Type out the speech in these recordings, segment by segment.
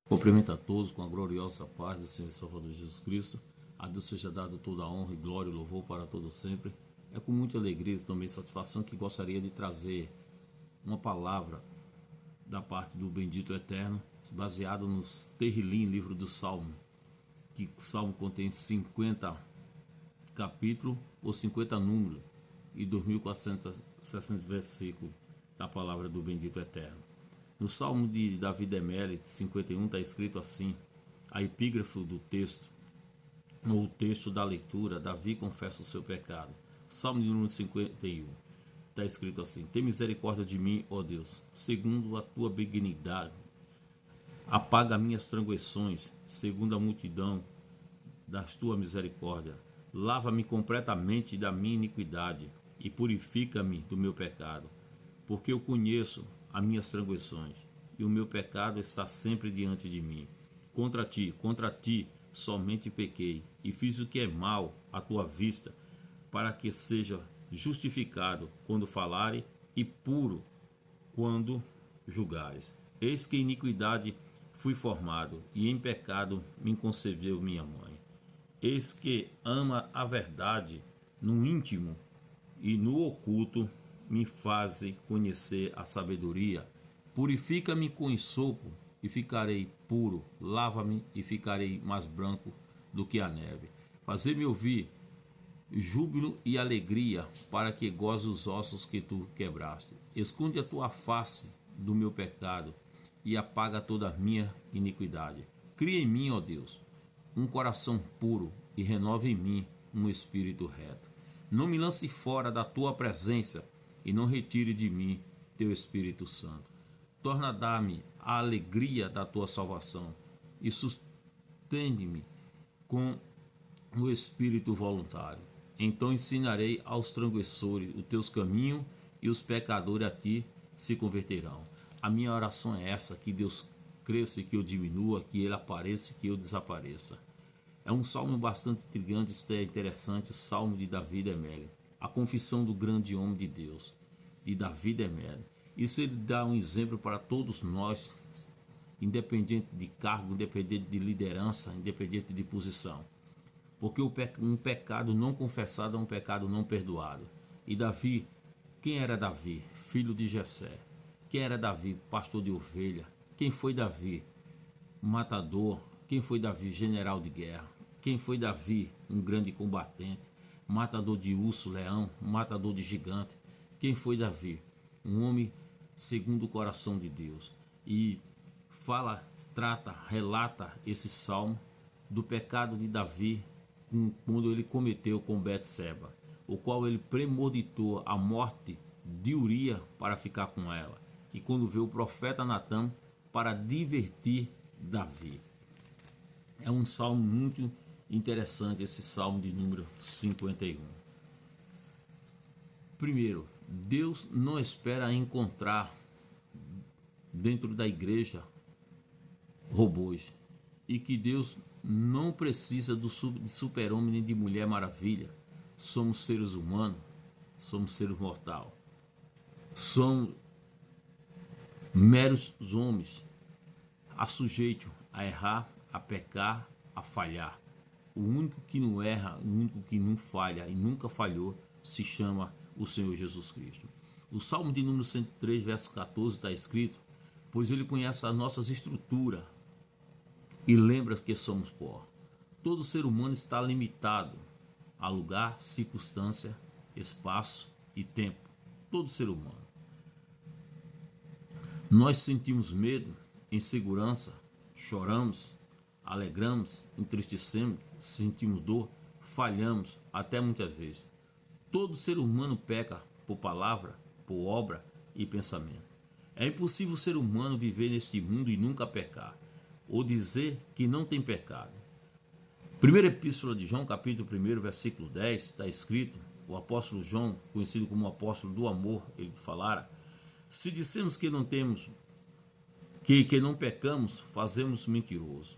Cumprimento a todos com a gloriosa paz do Senhor e Salvador Jesus Cristo. A Deus seja dado toda a honra e glória e louvor para todo sempre. É com muita alegria e também satisfação que gostaria de trazer uma palavra da parte do Bendito Eterno, baseado nos Terrilim, livro do Salmo, que o Salmo contém 50 capítulos ou 50 números e 2.460 versículos da palavra do Bendito Eterno. No Salmo de Davi Demele, 51, está escrito assim, a epígrafe do texto, ou o texto da leitura, Davi confessa o seu pecado. Salmo de número 51, está escrito assim, tem misericórdia de mim, ó Deus, segundo a tua benignidade, apaga minhas transgressões, segundo a multidão das tua misericórdia, lava-me completamente da minha iniquidade e purifica-me do meu pecado, porque eu conheço as minhas transgressões, e o meu pecado está sempre diante de mim. Contra ti somente pequei, e fiz o que é mal à tua vista, para que seja justificado quando falare e puro quando julgares. Eis que em iniquidade fui formado, e em pecado me concebeu minha mãe. Eis que ama a verdade no íntimo e no oculto me faze conhecer a sabedoria. Purifica-me com ensopo e ficarei puro, lava-me e ficarei mais branco do que a neve. Fazer-me ouvir júbilo e alegria, para que goze os ossos que tu quebraste. Esconde a tua face do meu pecado e apaga toda a minha iniquidade. Cria em mim, ó Deus, um coração puro e renova em mim um espírito reto. Não me lance fora da tua presença e não retire de mim teu Espírito Santo. Torna a dar-me a alegria da tua salvação e sustente-me com o espírito voluntário. Então ensinarei aos transgressores os teus caminhos e os pecadores a ti se converterão. A minha oração é essa, que Deus cresça e que eu diminua, que ele apareça e que eu desapareça. É um salmo bastante intrigante, isto é interessante, o salmo de Davi Demele. A confissão do grande homem de Deus, de Davi Demele. Isso ele dá um exemplo para todos nós, independente de cargo, independente de liderança, independente de posição. Porque um pecado não confessado é um pecado não perdoado. E Davi, quem era Davi? Filho de Jessé. Quem era Davi? Pastor de ovelha. Quem foi Davi? Matador. Quem foi Davi? General de guerra. Quem foi Davi? Um grande combatente. Matador de urso, leão, matador de gigante. Quem foi Davi? Um homem segundo o coração de Deus. E relata esse salmo do pecado de Davi quando ele cometeu com Betseba, o qual ele premeditou a morte de Uria para ficar com ela, que quando veio o profeta Natã para divertir Davi. É um salmo muito interessante, esse salmo de número 51. Primeiro, Deus não espera encontrar dentro da igreja robôs, e que Deus não precisa de super-homem nem de mulher maravilha. Somos seres humanos, somos seres mortais, somos meros homens, a sujeito a errar, a pecar, a falhar. O único que não erra, o único que não falha e nunca falhou se chama o Senhor Jesus Cristo. O Salmo de número 103, verso 14 está escrito, pois ele conhece as nossas estruturas e lembra que somos pó. Todo ser humano está limitado a lugar, circunstância, espaço e tempo. Todo ser humano. Nós sentimos medo, insegurança, choramos, alegramos, entristecemos, sentimos dor, falhamos, até muitas vezes. Todo ser humano peca por palavra, por obra e pensamento. É impossível o ser humano viver neste mundo e nunca pecar, ou dizer que não tem pecado. Primeira Epístola de João, capítulo 1, versículo 10, está escrito, o apóstolo João, conhecido como o apóstolo do amor, ele falara, se dissemos que não temos, que não pecamos, fazemos mentiroso,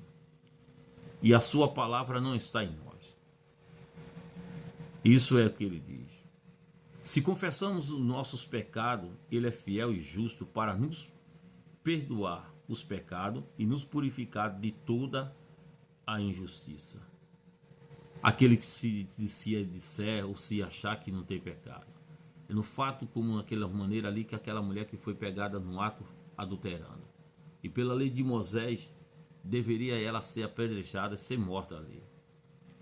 e a sua palavra não está em nós. Isso é o que ele diz. Se confessamos os nossos pecados, ele é fiel e justo para nos perdoar os pecados e nos purificar de toda a injustiça. Aquele que se disser ou se achar que não tem pecado. É no fato, como naquela maneira ali, que aquela mulher que foi pegada no ato adulterando. E pela lei de Moisés, deveria ela ser apedrejada, ser morta ali.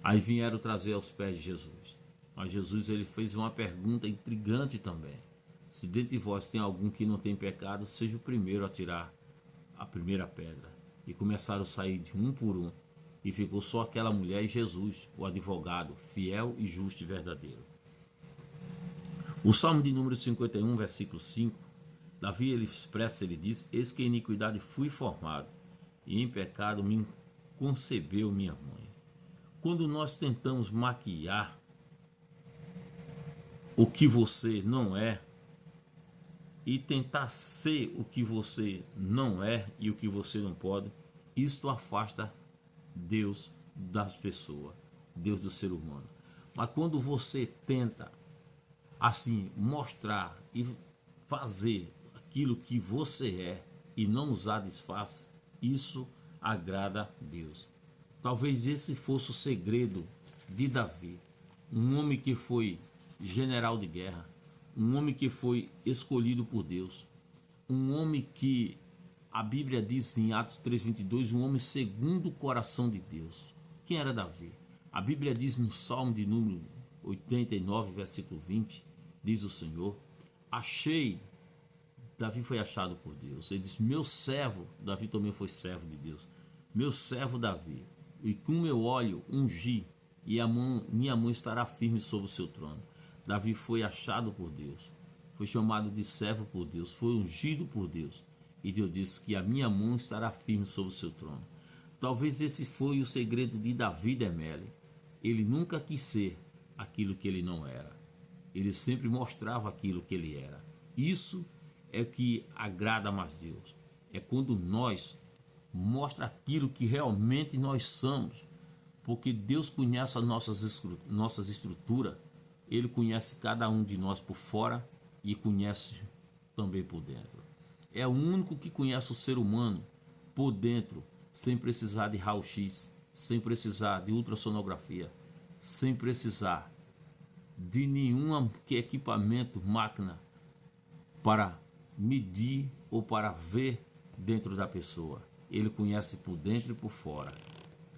Aí vieram trazer aos pés de Jesus. Mas Jesus ele fez uma pergunta intrigante também. Se dentre vós tem algum que não tem pecado, seja o primeiro a tirar a primeira pedra. E começaram a sair de um por um. E ficou só aquela mulher e Jesus, o advogado, fiel e justo e verdadeiro. O Salmo de número 51, versículo 5, Davi ele expressa, ele diz: eis que em iniquidade fui formado, e em pecado me concebeu minha mãe. Quando nós tentamos maquiar o que você não é, e tentar ser o que você não é e o que você não pode, isto afasta Deus das pessoas, Deus do ser humano. Mas quando você tenta assim mostrar e fazer aquilo que você é e não usar disfarce, isso agrada a Deus. Talvez esse fosse o segredo de Davi, um homem que foi general de guerra, um homem que foi escolhido por Deus, um homem que a Bíblia diz em Atos 3:22, um homem segundo o coração de Deus. Quem era Davi? A Bíblia diz no Salmo de número 89, versículo 20, diz o Senhor: achei, Davi foi achado por Deus. Ele diz: meu servo, Davi também foi servo de Deus, meu servo Davi, e com meu óleo ungi, e minha mão estará firme sobre o seu trono. Davi foi achado por Deus, foi chamado de servo por Deus, foi ungido por Deus, e Deus disse que a minha mão estará firme sobre o seu trono. Talvez esse foi o segredo de Davi Demele. Ele nunca quis ser aquilo que ele não era. Ele sempre mostrava aquilo que ele era. Isso é que agrada mais Deus. É quando nós mostra aquilo que realmente nós somos. Porque Deus conhece as nossas estruturas. Ele conhece cada um de nós por fora e conhece também por dentro. É o único que conhece o ser humano por dentro, sem precisar de raio-x, sem precisar de ultrassonografia, sem precisar de nenhum equipamento, máquina para medir ou para ver dentro da pessoa. Ele conhece por dentro e por fora.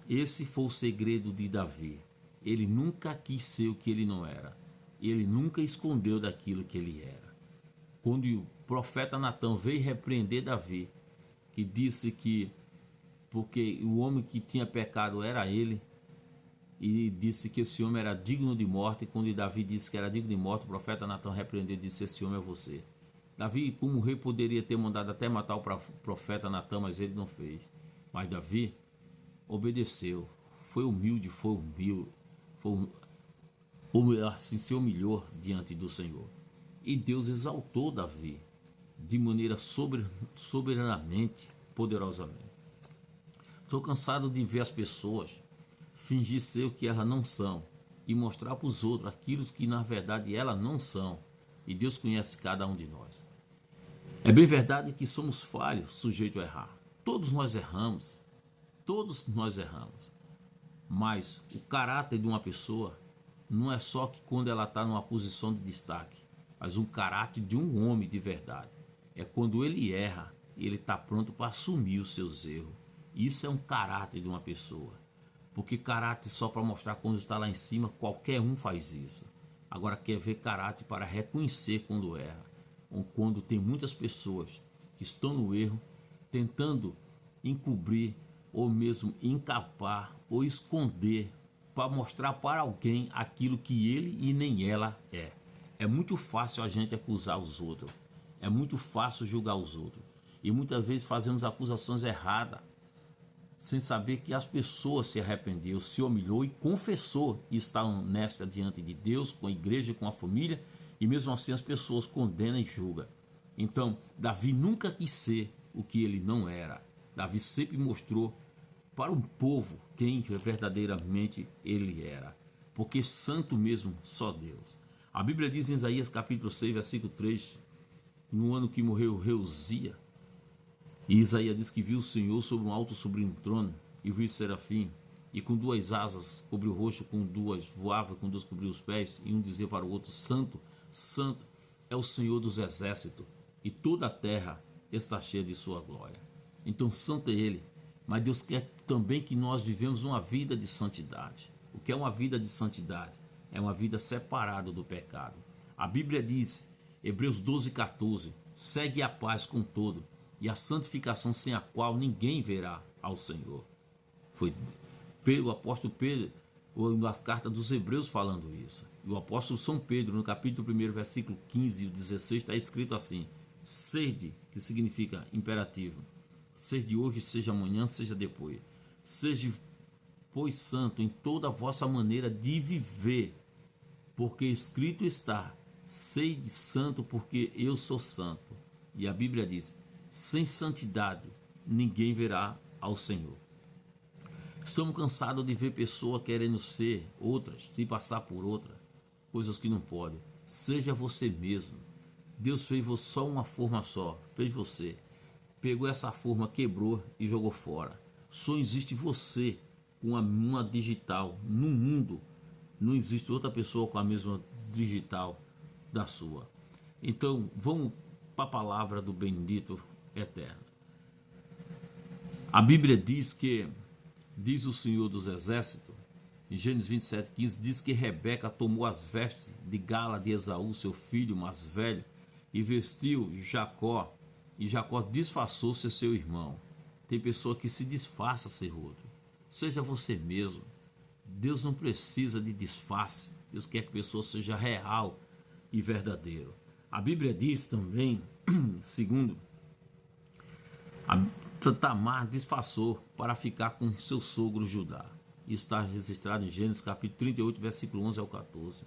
Esse foi o segredo de Davi. Ele nunca quis ser o que ele não era. Ele nunca escondeu daquilo que ele era. Quando o profeta Natã veio repreender Davi, que disse que porque o homem que tinha pecado era ele, e disse que esse homem era digno de morte, e quando Davi disse que era digno de morte, o profeta Natã repreendeu e disse: esse homem é você. Davi, como rei, poderia ter mandado até matar o profeta Natã, mas ele não fez. Mas Davi obedeceu, foi humilde, assim se humilhou diante do Senhor. E Deus exaltou Davi de maneira soberanamente, poderosamente. Estou cansado de ver as pessoas fingir ser o que elas não são e mostrar para os outros aquilo que na verdade elas não são. E Deus conhece cada um de nós. É bem verdade que somos falhos, sujeitos a errar. Todos nós erramos. Todos nós erramos. Mas o caráter de uma pessoa não é só que quando ela está numa posição de destaque, mas um caráter de um homem de verdade. É quando ele erra, ele está pronto para assumir os seus erros. Isso é um caráter de uma pessoa. Porque caráter só para mostrar quando está lá em cima, qualquer um faz isso. Agora quer ver caráter para reconhecer quando erra. Ou quando tem muitas pessoas que estão no erro, tentando encobrir ou mesmo encapar ou esconder para mostrar para alguém aquilo que ele e nem ela é. É muito fácil a gente acusar os outros. É muito fácil julgar os outros. E muitas vezes fazemos acusações erradas, sem saber que as pessoas se arrependeu, se humilhou e confessou e está honesta diante de Deus, com a igreja, com a família, e mesmo assim as pessoas condenam e julgam. Então, Davi nunca quis ser o que ele não era. Davi sempre mostrou para um povo quem verdadeiramente ele era. Porque santo mesmo só Deus. A Bíblia diz em Isaías capítulo 6, versículo 3, no ano que morreu o rei Uzia, E Isaías diz que viu o Senhor sobre um alto sublime trono, e viu o serafim, e com duas asas cobriu o rosto, com duas voava, com duas cobriu os pés, e um dizia para o outro: Santo, Santo é o Senhor dos exércitos, e toda a terra está cheia de sua glória. Então santo é Ele, mas Deus quer também que nós vivemos uma vida de santidade. O que é uma vida de santidade? É uma vida separada do pecado. A Bíblia diz, Hebreus 12:14, segue a paz com todo, e a santificação sem a qual ninguém verá ao Senhor. Foi o apóstolo Pedro, nas cartas dos Hebreus, falando isso. E o apóstolo São Pedro, no capítulo 1, versículo 15 e 16, está escrito assim: sede, que significa imperativo, sede hoje, seja amanhã, seja depois. Seja, pois, santo em toda a vossa maneira de viver, porque escrito está: sede santo, porque eu sou santo. E a Bíblia diz: sem santidade ninguém verá ao Senhor. Estamos cansados de ver pessoas querendo ser outras, se passar por outra, coisas que não podem. Seja você mesmo. Deus fez só uma forma só, fez você. Pegou essa forma, quebrou e jogou fora. Só existe você com uma digital. No mundo não existe outra pessoa com a mesma digital da sua. Então vamos para a palavra do bendito eterno. A Bíblia diz o Senhor dos exércitos, em Gênesis 27:15, diz que Rebeca tomou as vestes de gala de Esaú, seu filho mais velho, e vestiu Jacó, e Jacó disfarçou ser seu irmão. Tem pessoa que se disfarça ser outro. Seja você mesmo. Deus não precisa de disfarce. Deus quer que a pessoa seja real e verdadeiro. A Bíblia diz também, segundo, Tamar disfarçou para ficar com seu sogro Judá. Isso está registrado em Gênesis capítulo 38, versículo 11 ao 14.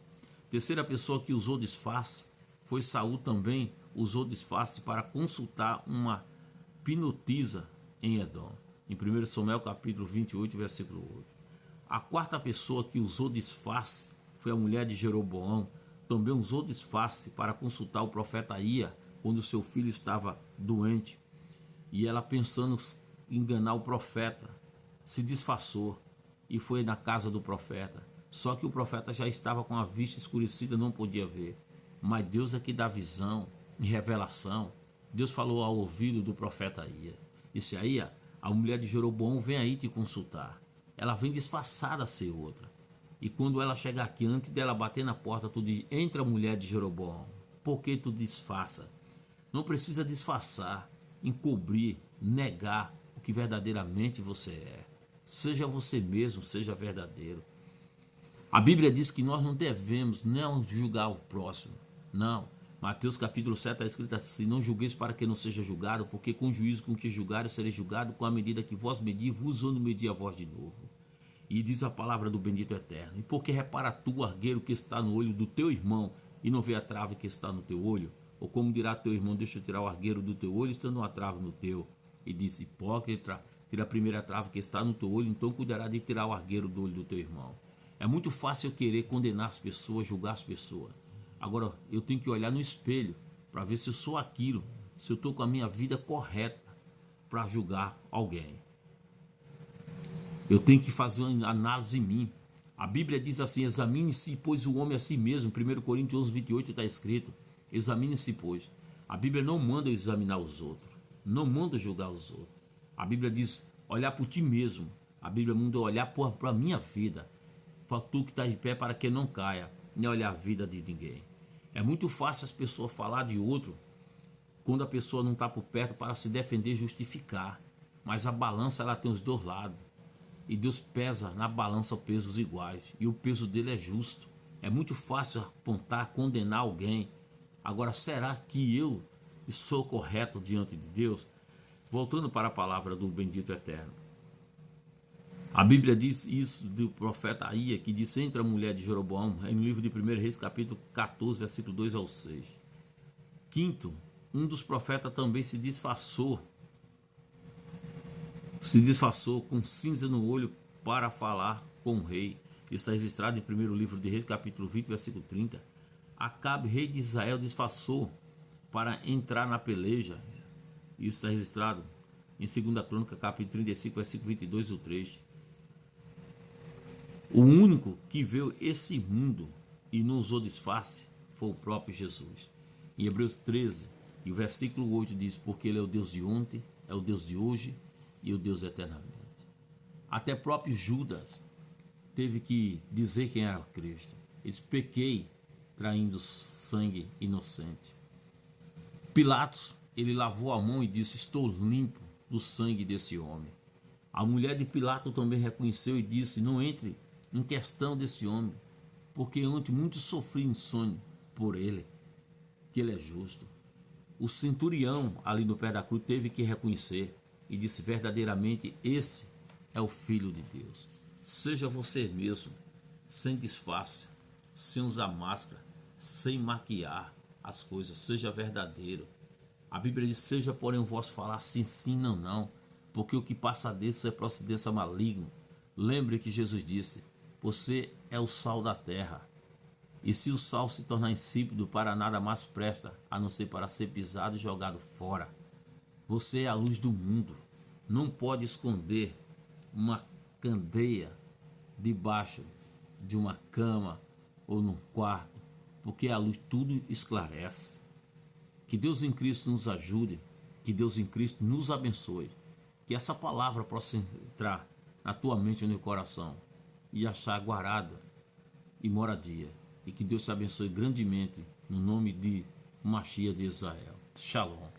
Terceira pessoa que usou disfarce foi Saul, também usou disfarce para consultar uma pinotisa em Edom. Em 1 Samuel capítulo 28, versículo 8. A quarta pessoa que usou disfarce foi a mulher de Jeroboão. Também usou disfarce para consultar o profeta Aías quando seu filho estava doente. E ela, pensando em enganar o profeta, se disfarçou e foi na casa do profeta. Só que o profeta já estava com a vista escurecida, não podia ver. Mas Deus é que dá visão e revelação. Deus falou ao ouvido do profeta Aías. Disse: Aías, a mulher de Jeroboão vem aí te consultar. Ela vem disfarçada a ser outra. E quando ela chegar aqui, antes dela bater na porta, tu diz: entra, mulher de Jeroboão. Por que tu disfarça? Não precisa disfarçar, encobrir, negar o que verdadeiramente você é. Seja você mesmo, seja verdadeiro. A Bíblia diz que nós não devemos não julgar o próximo. Não. Mateus capítulo 7 está escrito assim: não julgueis para que não seja julgado, porque com o juízo com que julgares sereis julgado, com a medida que vós medir, vos vão medir a vós de novo. E diz a palavra do bendito eterno: e porque repara tu o argueiro que está no olho do teu irmão, e não vê a trave que está no teu olho? Ou como dirá teu irmão: deixa eu tirar o argueiro do teu olho, estando uma trave no teu? E disse: hipócrita, tira a primeira trave que está no teu olho, então cuidará de tirar o argueiro do olho do teu irmão. É muito fácil eu querer condenar as pessoas, julgar as pessoas. Agora eu tenho que olhar no espelho para ver se eu sou aquilo, se eu estou com a minha vida correta para julgar alguém. Eu tenho que fazer uma análise em mim. A Bíblia diz assim: examine-se, pois, o homem a si mesmo. 1 Coríntios 11:28 está escrito: examine-se, pois. A Bíblia não manda examinar os outros, não manda julgar os outros. A Bíblia diz olhar por ti mesmo. A Bíblia manda olhar para a minha vida, para tu que está de pé, para que não caia, nem olhar a vida de ninguém. É muito fácil as pessoas falar de outro quando a pessoa não está por perto para se defender e justificar. Mas a balança, ela tem os dois lados. E Deus pesa na balança pesos iguais. E o peso dele é justo. É muito fácil apontar, condenar alguém. Agora, será que eu sou correto diante de Deus? Voltando para a palavra do bendito eterno. A Bíblia diz isso do profeta Aías, que disse: entra a mulher de Jeroboão, no livro de 1 Reis, capítulo 14, versículo 2 ao 6. Quinto, um dos profetas também se disfarçou com cinza no olho para falar com o rei. Isso está registrado em 1 livro de Reis, capítulo 20, versículo 30. Acabe, rei de Israel, disfarçou para entrar na peleja. Isso está registrado em 2 Crônica, capítulo 35, versículo 22 e 3. O único que veio esse mundo e não usou disfarce foi o próprio Jesus. Em Hebreus 13, e o versículo 8 diz: porque ele é o Deus de ontem, é o Deus de hoje e o Deus eternamente. Até próprio Judas teve que dizer quem era Cristo. Ele disse: pequei traindo sangue inocente. Pilatos, ele lavou a mão e disse: estou limpo do sangue desse homem. A mulher de Pilato também reconheceu e disse: não entre em questão desse homem, porque antes muito sofri insônia por ele, que ele é justo. O centurião ali no pé da cruz teve que reconhecer e disse: verdadeiramente esse é o Filho de Deus. Seja você mesmo, sem disfarce, sem usar máscara, sem maquiar as coisas, seja verdadeiro. A Bíblia diz: seja porém o vosso falar sim, sim, não, não, porque o que passa disso é procedência maligna. Lembre que Jesus disse: você é o sal da terra. E se o sal se tornar insípido, para nada mais presta, a não ser para ser pisado e jogado fora. Você é a luz do mundo. Não pode esconder uma candeia debaixo de uma cama ou num quarto, porque a luz tudo esclarece. Que Deus em Cristo nos ajude, que Deus em Cristo nos abençoe, que essa palavra possa entrar na tua mente e no teu coração e achar guarada e moradia. E que Deus te abençoe grandemente, no nome de Mashiach de Israel. Shalom.